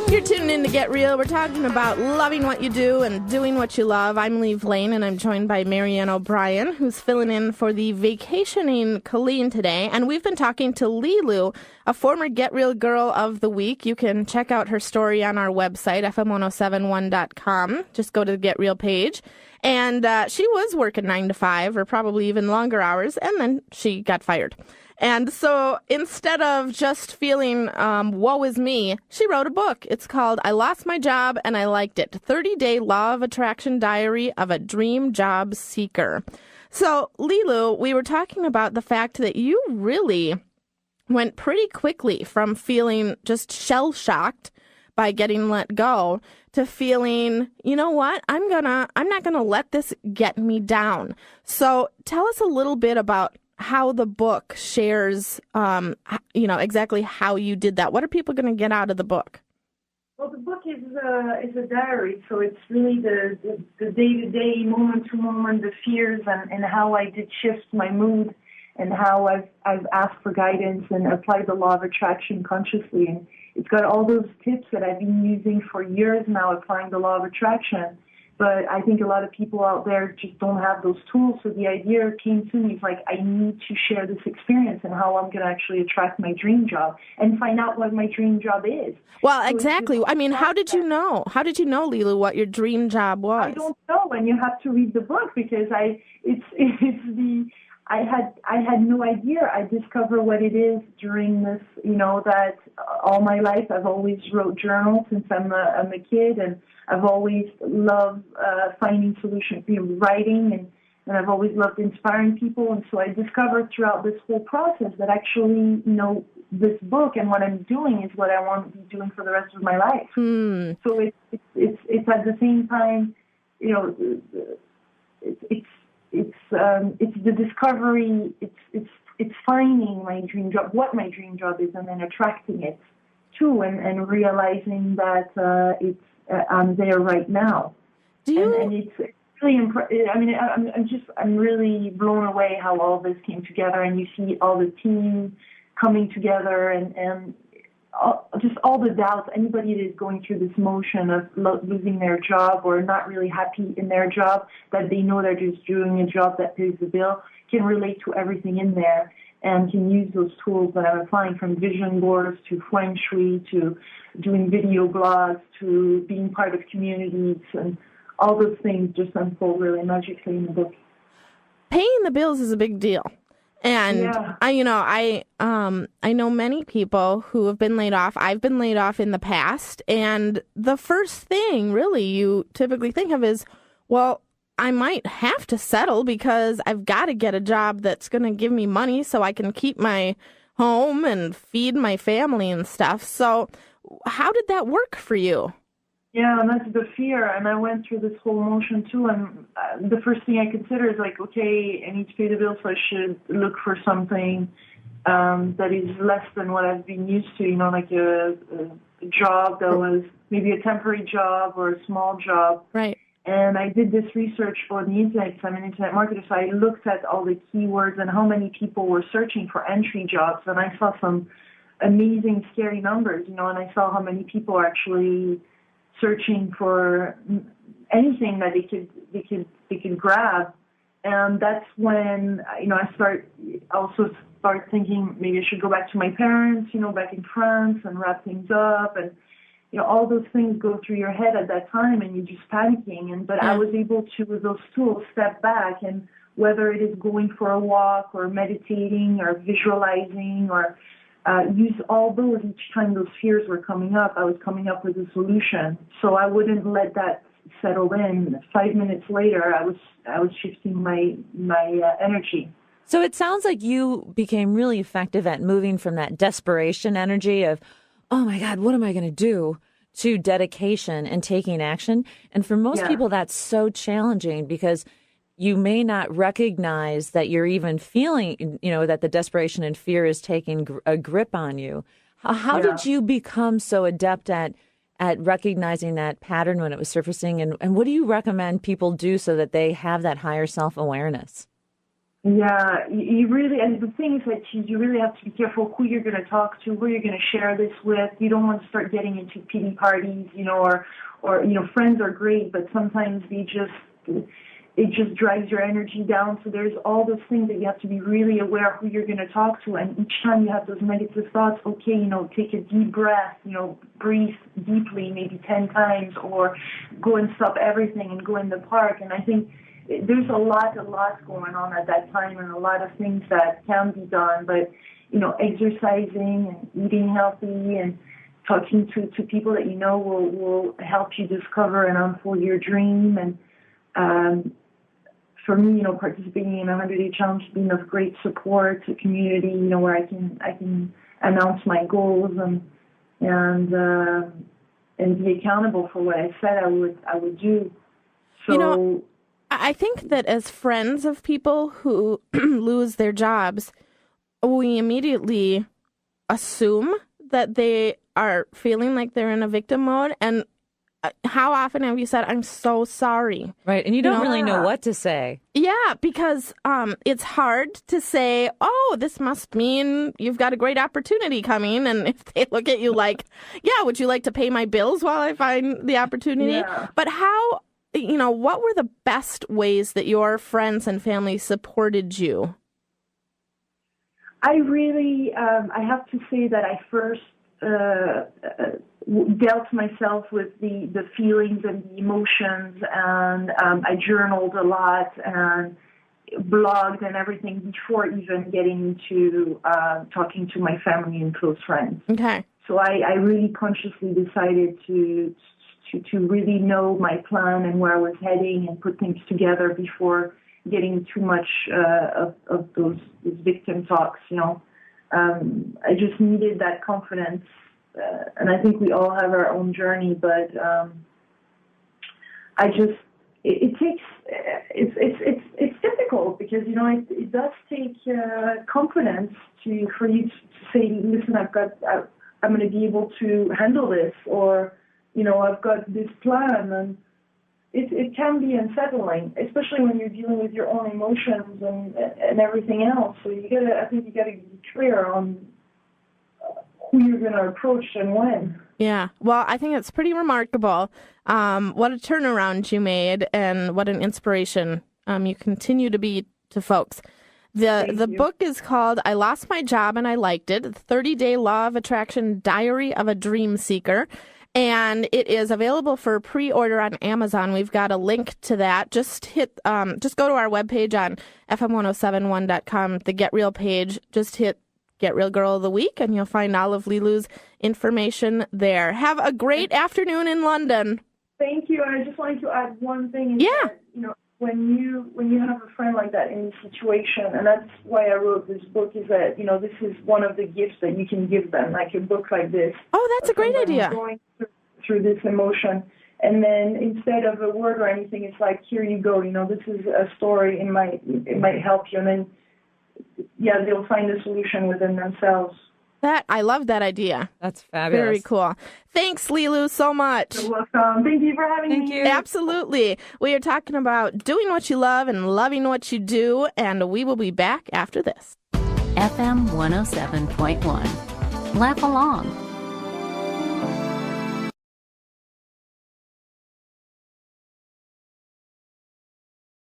You're tuning in to Get Real. We're talking about loving what you do and doing what you love. I'm Lee Lane, and I'm joined by Marianne O'Brien, who's filling in for the vacationing Colleen today. And we've been talking to Lilou, a former Get Real Girl of the Week. You can check out her story on our website, FM107.1.com. Just go to the Get Real page. And she was working 9 to 5, or probably even longer hours, and then she got fired. And so instead of just feeling, woe is me, she wrote a book. It's called I Lost My Job and I Liked It, 30-Day Law of Attraction Diary of a Dream Job Seeker. So, Lilou, we were talking about the fact that you really went pretty quickly from feeling just shell-shocked by getting let go to feeling, you know what, I'm not gonna let this get me down. So tell us a little bit about how the book shares, exactly how you did that. What are people going to get out of the book? Well, the book is a diary, so it's really the day-to-day, moment-to-moment, the fears and how I did shift my mood and how I've asked for guidance and applied the law of attraction consciously. And it's got all those tips that I've been using for years now, applying the law of attraction. But I think a lot of people out there just don't have those tools. So the idea came to me, it's like, I need to share this experience and how I'm going to actually attract my dream job and find out what my dream job is. Well, so exactly. I mean, how did you know? How did you know, Lilou, what your dream job was? I don't know, and you have to read the book because I had no idea. I discovered what it is during this, that all my life I've always wrote journals since I'm a kid, and I've always loved finding solutions, writing, and I've always loved inspiring people. And so I discovered throughout this whole process that actually, this book and what I'm doing is what I want to be doing for the rest of my life. So it's at the same time, it's the discovery, it's finding my dream job, what my dream job is, and then attracting it too, and realizing that I'm there right now. And it's really I'm really blown away how all this came together, and you see all the team coming together, and just all the doubts. Anybody that is going through this motion of losing their job or not really happy in their job, that they know they're just doing a job that pays the bill, can relate to everything in there and can use those tools that I'm applying, from vision boards to feng shui to doing video blogs to being part of communities, and all those things just unfold really magically in the book. Paying the bills is a big deal. And yeah. I know many people who have been laid off. I've been laid off in the past, and the first thing really you typically think of is, well, I might have to settle because I've got to get a job that's going to give me money so I can keep my home and feed my family and stuff. So how did that work for you? Yeah, and that's the fear, and I went through this whole motion too, and the first thing I consider is like, okay, I need to pay the bills, so I should look for something that is less than what I've been used to, like a job that was maybe a temporary job or a small job. Right. And I did this research for the internet, because I'm an internet marketer, so I looked at all the keywords and how many people were searching for entry jobs, and I saw some amazing, scary numbers, and I saw how many people are actually searching for anything that they could grab. And that's when I start thinking maybe I should go back to my parents, back in France, and wrap things up, and all those things go through your head at that time, and you're just panicking. But I was able to, with those tools, step back, and whether it is going for a walk or meditating or visualizing or use all those each time those fears were coming up, I was coming up with a solution. So I wouldn't let that settle in. 5 minutes later, I was shifting my energy. So it sounds like you became really effective at moving from that desperation energy of, oh my God, what am I going to do, to dedication and taking action. And for most people, that's so challenging because you may not recognize that you're even feeling, that the desperation and fear is taking a grip on you. How did you become so adept at recognizing that pattern when it was surfacing? And what do you recommend people do so that they have that higher self-awareness? Yeah, you really, and the thing is that you really have to be careful who you're going to talk to, who you're going to share this with. You don't want to start getting into pity parties, or friends are great, but sometimes it just drives your energy down. So there's all those things that you have to be really aware of who you're going to talk to. And each time you have those negative thoughts, okay, take a deep breath, breathe deeply, maybe 10 times, or go and stop everything and go in the park. And I think there's a lot going on at that time, and a lot of things that can be done. But, exercising and eating healthy and talking to people that will help you discover and unfold your dream. And for me, participating in a 100-day challenge has been of great support to community, where I can announce my goals and be accountable for what I said I would do. So. I think that as friends of people who lose their jobs, we immediately assume that they are feeling like they're in a victim mode. And how often have you said, "I'm so sorry"? Right, and you don't really know what to say. Yeah, because it's hard to say, "Oh, this must mean you've got a great opportunity coming." And if they look at you like, "Yeah, would you like to pay my bills while I find the opportunity?" Yeah. But how... what were the best ways that your friends and family supported you? I really, I have to say that I first dealt myself with the feelings and the emotions, and I journaled a lot and blogged and everything before even getting into talking to my family and close friends. Okay. So I really consciously decided to really know my plan and where I was heading and put things together before getting too much of those victim talks, I just needed that confidence, and I think we all have our own journey, but it's difficult because, it does take confidence for you to say, listen, I'm going to be able to handle this, or I've got this plan, and it can be unsettling, especially when you're dealing with your own emotions and everything else. So I think you gotta be clear on who you're going to approach and when. Yeah, well, I think it's pretty remarkable. What a turnaround you made, and what an inspiration you continue to be to folks. The book is called "I Lost My Job and I Liked It: 30-Day Law of Attraction Diary of a Dream Seeker." And it is available for pre-order on Amazon. We've got a link to that. Just go to our webpage on FM107.1.com, the Get Real page. Just hit Get Real Girl of the Week, and you'll find all of Lilou's information there. Have a great afternoon in London. Thank you. And I just wanted to add one thing. Yeah. That, when you have a friend like that in a situation, and that's why I wrote this book, is that, this is one of the gifts that you can give them, like a book like this. Oh, that's a great idea. Going through this emotion. And then instead of a word or anything, it's like, here you go, this is a story, it might help you. And then, they'll find a solution within themselves. I love that idea. That's fabulous. Very cool. Thanks, Lilou, so much. You're welcome. Thank you for having me. Thank you. Absolutely. We are talking about doing what you love and loving what you do, and we will be back after this. FM 107.1. Laugh along.